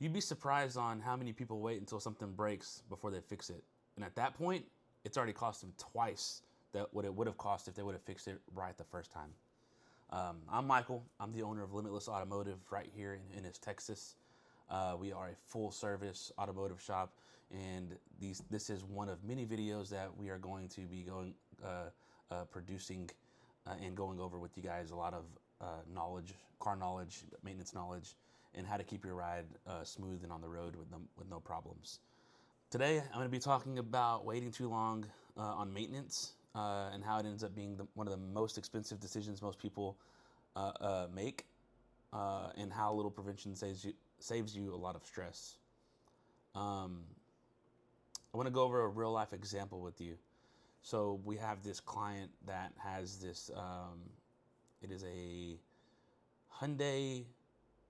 You'd be surprised on how many people wait until something breaks before they fix it. And at that point, it's already cost them twice that what it would have cost if they would have fixed it right the first time. I'm Michael. I'm the owner of Limitless Automotive right here in Ennis, Texas. We are a full-service automotive shop, and this is one of many videos that we are going to be producing and going over with you guys a lot of knowledge, car knowledge, maintenance knowledge, and how to keep your ride smooth and on the road with no problems. Today, I'm going to be talking about waiting too long on maintenance and how it ends up being one of the most expensive decisions most people make, and how little prevention saves you a lot of stress. I want to go over a real life example with you. So we have this client that has this. It is a Hyundai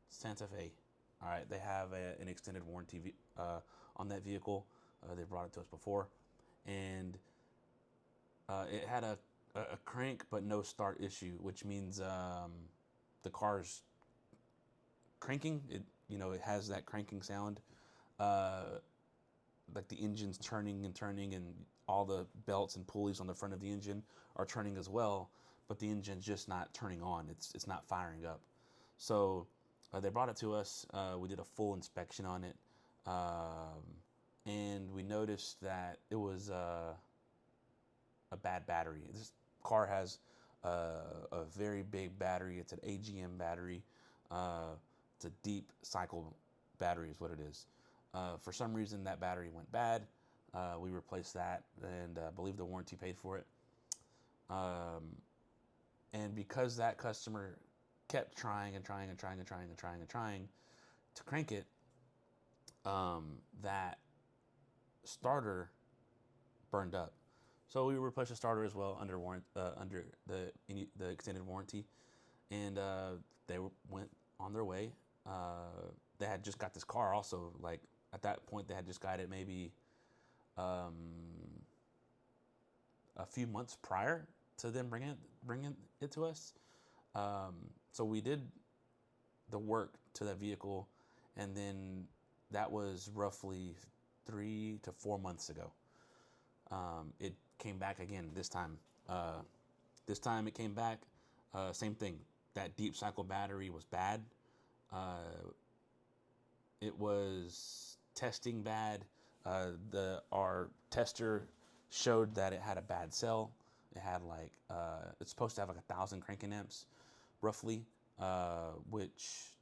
Santa Fe. All right, they have an extended warranty on that vehicle. They brought it to us before, and it had a crank but no start issue, which means the car's cranking. It has that cranking sound, like the engine's turning and turning, and all the belts and pulleys on the front of the engine are turning as well, but the engine's just not turning on. It's not firing up. So they brought it to us. We did a full inspection on it, and we noticed that it was a bad battery. This car has a very big battery. It's an AGM battery. It's a deep cycle battery is what it is. For some reason, that battery went bad. We replaced that, and I believe the warranty paid for it. And because that customer kept trying and trying and trying and trying and trying and trying to crank it, that starter burned up. So we replaced the starter as well under the extended warranty, and they went on their way. They had just got this car also. Like at that point, they had just got it maybe a few months prior to them bringing it to us. So we did the work to that vehicle, and then that was roughly 3 to 4 months ago. It came back again this time. This time it came back, same thing. That deep cycle battery was bad. It was testing bad. Our tester showed that it had a bad cell. It had it's supposed to have like 1,000 cranking amps, roughly, which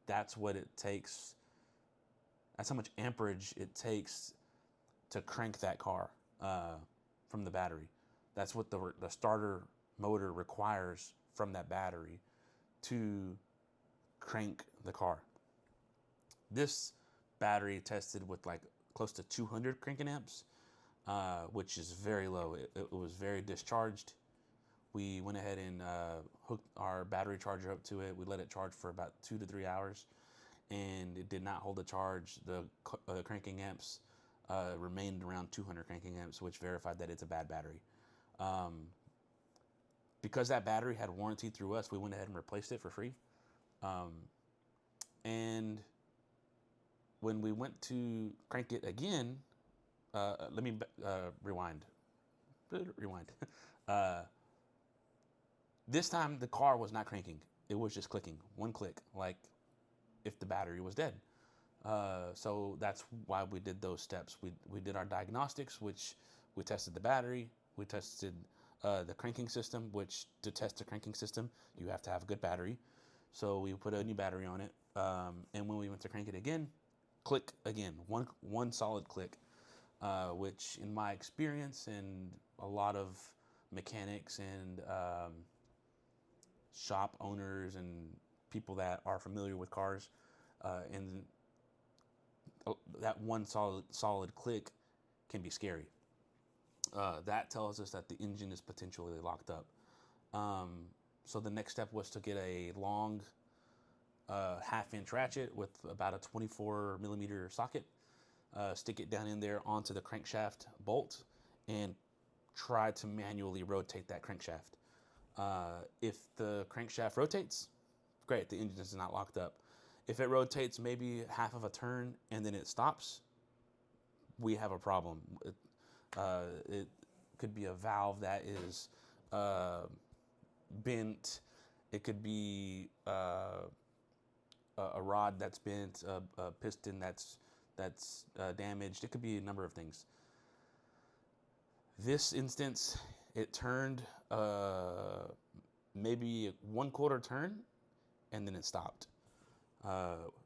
that's what it takes. That's how much amperage it takes to crank that car from the battery. That's what the starter motor requires from that battery to crank the car. This battery tested with like close to 200 cranking amps, which is very low. It was very discharged. We went ahead and hooked our battery charger up to it. We let it charge for about 2 to 3 hours, and it did not hold the charge. The cranking amps remained around 200 cranking amps, which verified that it's a bad battery. Because that battery had warranty through us, we went ahead and replaced it for free. And when we went to crank it again, let me rewind. This time the car was not cranking. It was just clicking, one click, like if the battery was dead. So that's why we did those steps. We did our diagnostics, which we tested the battery. We tested the cranking system, which to test the cranking system, you have to have a good battery. So we put a new battery on it. And when we went to crank it again, click again, one solid click, which in my experience and a lot of mechanics and shop owners and people that are familiar with cars, and that one solid click can be scary. That tells us that the engine is potentially locked up. So the next step was to get a long half-inch ratchet with about a 24 millimeter socket, stick it down in there onto the crankshaft bolt, and try to manually rotate that crankshaft. If the crankshaft rotates, great, the engine is not locked up. If it rotates maybe half of a turn and then it stops, we have a problem. It could be a valve that is bent. It could be a rod that's bent, a piston that's damaged. It could be a number of things. This instance, it turned maybe 1/4 turn, and then it stopped.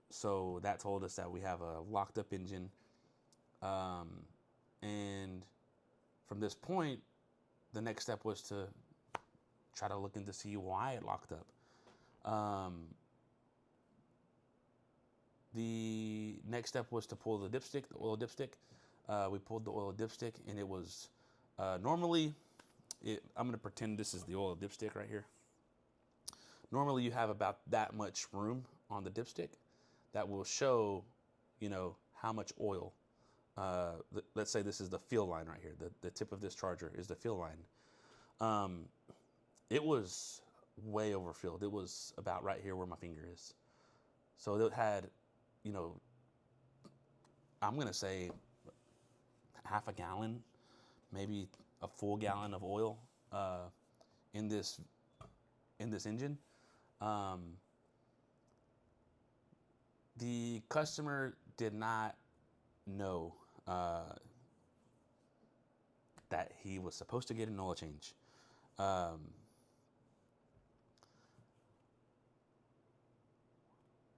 So that told us that we have a locked up engine. And from this point, the next step was to try to look into see why it locked up. The next step was to pull the dipstick, the oil dipstick. We pulled the oil dipstick, and it was normally, I'm going to pretend this is the oil dipstick right here. Normally, you have about that much room on the dipstick that will show, how much oil. Let's say this is the fill line right here. The tip of this charger is the fill line. It was way overfilled. It was about right here where my finger is. So it had, I'm going to say half a gallon, maybe a full gallon of oil in this engine. The customer did not know that he was supposed to get an oil change.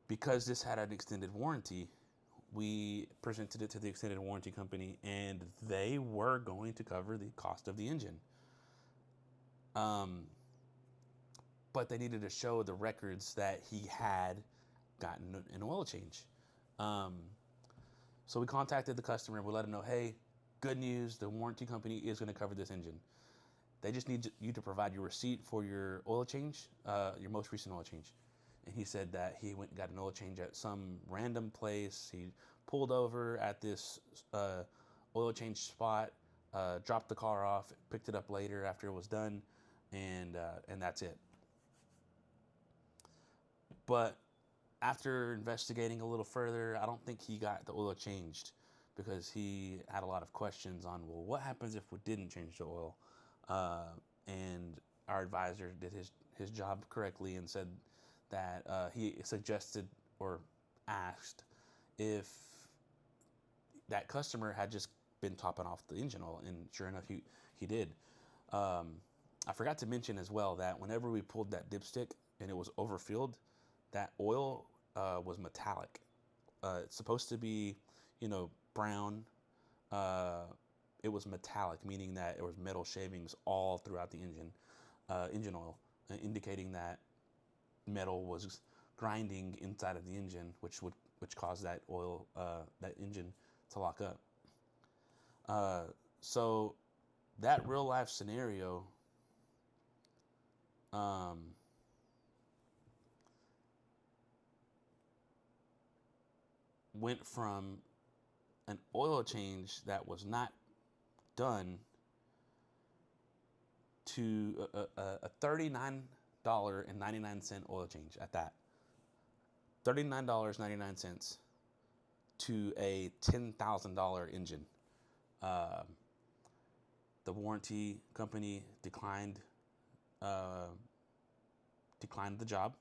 Because this had an extended warranty, we presented it to the extended warranty company, and they were going to cover the cost of the engine. But they needed to show the records that he had gotten an oil change. So we contacted the customer and we let him know, hey, good news, the warranty company is going to cover this engine. They just need you to provide your receipt for your oil change, your most recent oil change. And he said that he went and got an oil change at some random place. He pulled over at this oil change spot, dropped the car off, picked it up later after it was done, and that's it. But after investigating a little further, I don't think he got the oil changed because he had a lot of questions on, well, what happens if we didn't change the oil? And our advisor did his job correctly and said that he suggested or asked if that customer had just been topping off the engine oil, and sure enough, he did. I forgot to mention as well that whenever we pulled that dipstick and it was overfilled, that oil was metallic. It's supposed to be, brown. It was metallic, meaning that there was metal shavings all throughout the engine oil, indicating that metal was grinding inside of the engine, which caused that oil, that engine to lock up. So that real life scenario, went from an oil change that was not done to a $39.99 oil change at that. $39.99 to a $10,000 engine. The warranty company declined the job.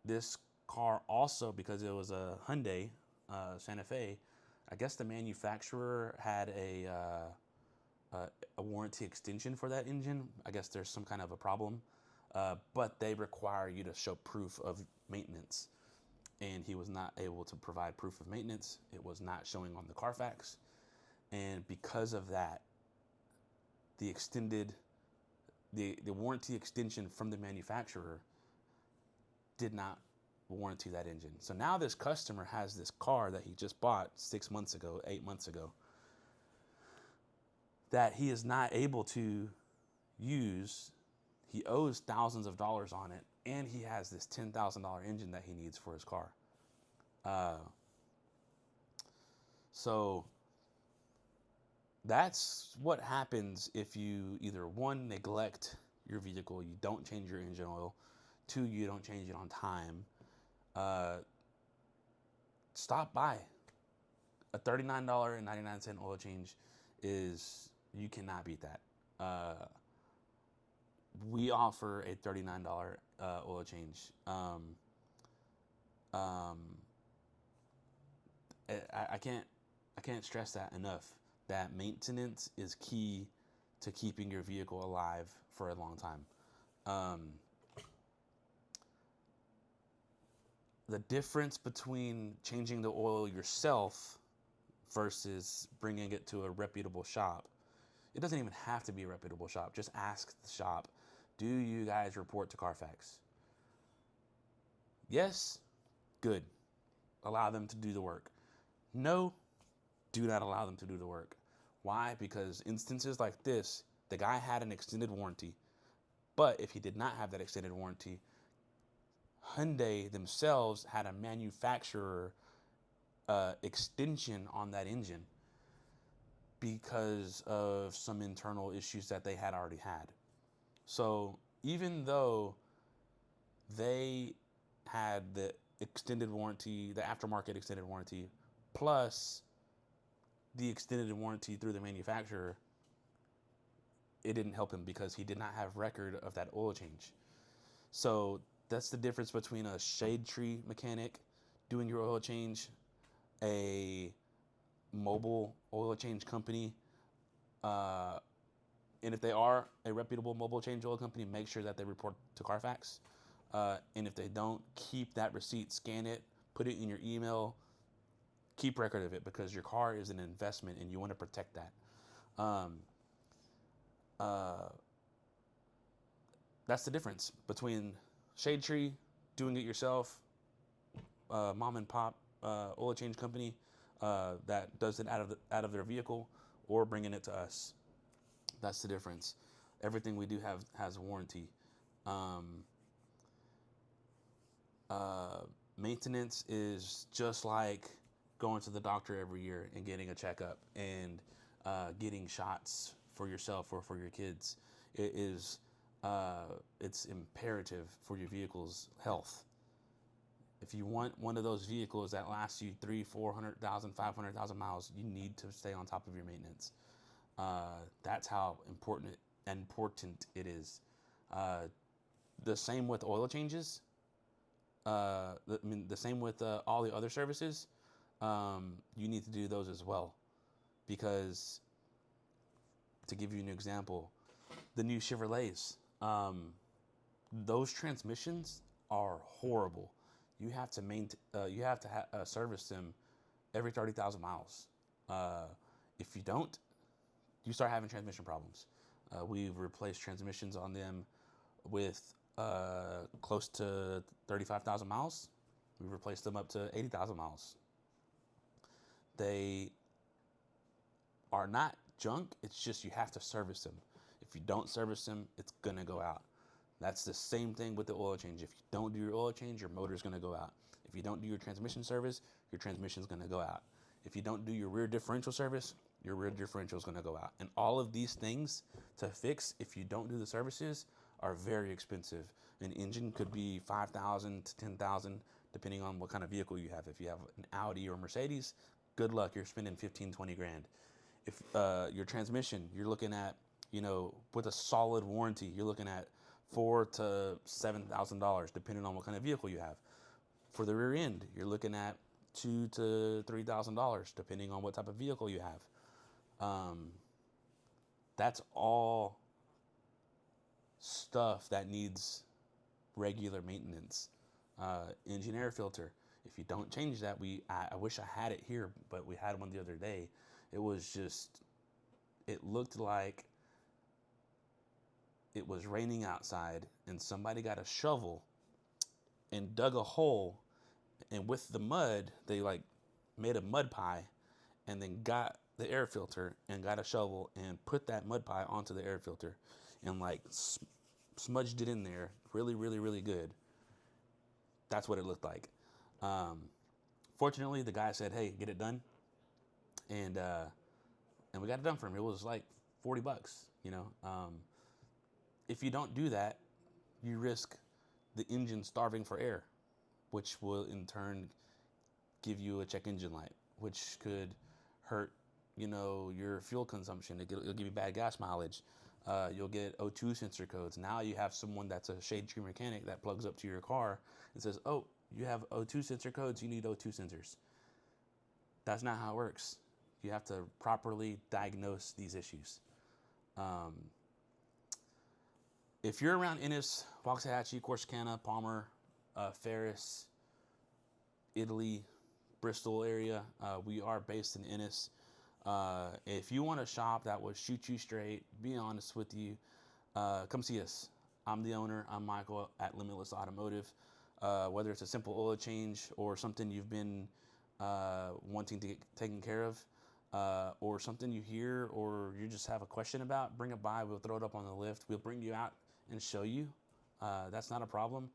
This car also, because it was a Hyundai Santa Fe, I guess the manufacturer had a warranty extension for that engine. I guess there's some kind of a problem, but they require you to show proof of maintenance, and he was not able to provide proof of maintenance. It was not showing on the Carfax, and because of that, the warranty extension from the manufacturer did not warranty that engine. So now this customer has this car that he just bought 6 months ago, 8 months ago, that he is not able to use. He owes thousands of dollars on it, and he has this $10,000 engine that he needs for his car. So that's what happens if you either, one, neglect your vehicle, you don't change your engine oil, two, you don't change it on time, Uh, Stop by. A $39.99 oil change is, you cannot beat that. We offer a $39 oil change. Um, I can't stress that enough. That maintenance is key to keeping your vehicle alive for a long time. Um, the difference between changing the oil yourself versus bringing it to a reputable shop. It doesn't even have to be a reputable shop. Just ask the shop, do you guys report to Carfax? Yes, good. Allow them to do the work. No, do not allow them to do the work. Why? Because instances like this, the guy had an extended warranty, but if he did not have that extended warranty, Hyundai themselves had a manufacturer extension on that engine because of some internal issues that they had already had. So even though they had the extended warranty, the aftermarket extended warranty, plus the extended warranty through the manufacturer, it didn't help him because he did not have record of that oil change. So that's the difference between a shade tree mechanic doing your oil change, a mobile oil change company, and if they are a reputable mobile change oil company, make sure that they report to Carfax. And if they don't, keep that receipt, scan it, put it in your email, keep record of it, because your car is an investment and you want to protect that. Um, uh, that's the difference between shade tree, doing it yourself, mom and pop oil change company that does it out of their vehicle, or bringing it to us. That's the difference. Everything we do has a warranty. Um, Maintenance is just like going to the doctor every year and getting a checkup and getting shots for yourself or for your kids. It is it's imperative for your vehicle's health. If you want one of those vehicles that lasts you 300,000, 400,000, 500,000 miles, you need to stay on top of your maintenance. That's how important it is. Uh, the same with oil changes. The same with all the other services. You need to do those as well, because to give you an example, the new Chevrolets, those transmissions are horrible. You have to service them every 30,000 miles. If you don't, you start having transmission problems. We've replaced transmissions on them with close to 35,000 miles. We've replaced them up to 80,000 miles. They are not junk. It's just you have to service them. If you don't service them, it's going to go out. That's the same thing with the oil change. If you don't do your oil change, your motor's going to go out. If you don't do your transmission service, your transmission's going to go out. If you don't do your rear differential service, your rear differential is going to go out. And all of these things to fix, if you don't do the services, are very expensive. An engine could be $5,000 to $10,000, depending on what kind of vehicle you have. If you have an Audi or Mercedes, good luck. You're spending 15, 20 grand. If your transmission, you're looking at, with a solid warranty, you're looking at $4,000 to $7,000, depending on what kind of vehicle you have. For the rear end, you're looking at $2,000 to $3,000, depending on what type of vehicle you have. That's all stuff that needs regular maintenance. Engine air filter. If you don't change that, I wish I had it here, but we had one the other day. It looked like it was raining outside and somebody got a shovel and dug a hole, and with the mud, they made a mud pie and then got the air filter and got a shovel and put that mud pie onto the air filter and smudged it in there really, really, really good. That's what it looked like. Fortunately, the guy said, "Hey, get it done," and we got it done for him. It was like $40. If you don't do that, you risk the engine starving for air, which will in turn give you a check engine light, which could hurt, your fuel consumption. It'll give you bad gas mileage. You'll get O2 sensor codes. Now you have someone that's a shade tree mechanic that plugs up to your car and says, "Oh, you have O2 sensor codes. You need O2 sensors." That's not how it works. You have to properly diagnose these issues. If you're around Ennis, Waxahachie, Corsicana, Palmer, Ferris, Italy, Bristol area, we are based in Ennis. If you want a shop that will shoot you straight, be honest with you, come see us. I'm the owner. I'm Michael at Limitless Automotive. Whether it's a simple oil change or something you've been wanting to get taken care of, or something you hear or you just have a question about, bring it by. We'll throw it up on the lift. We'll bring you out and show you. That's not a problem.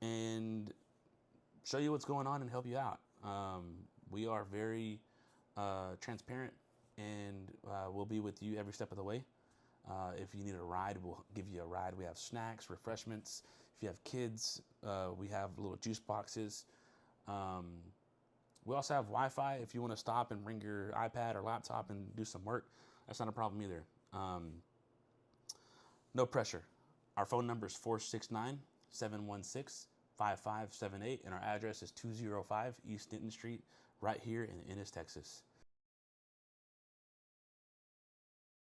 And show you what's going on and help you out. We are very transparent, and we'll be with you every step of the way. If you need a ride, we'll give you a ride. We have snacks, refreshments. If you have kids, we have little juice boxes. We also have Wi-Fi. If you want to stop and bring your iPad or laptop and do some work, that's not a problem either. No pressure. Our phone number is 469-716-5578, and our address is 205 East Denton Street, right here in Ennis, Texas.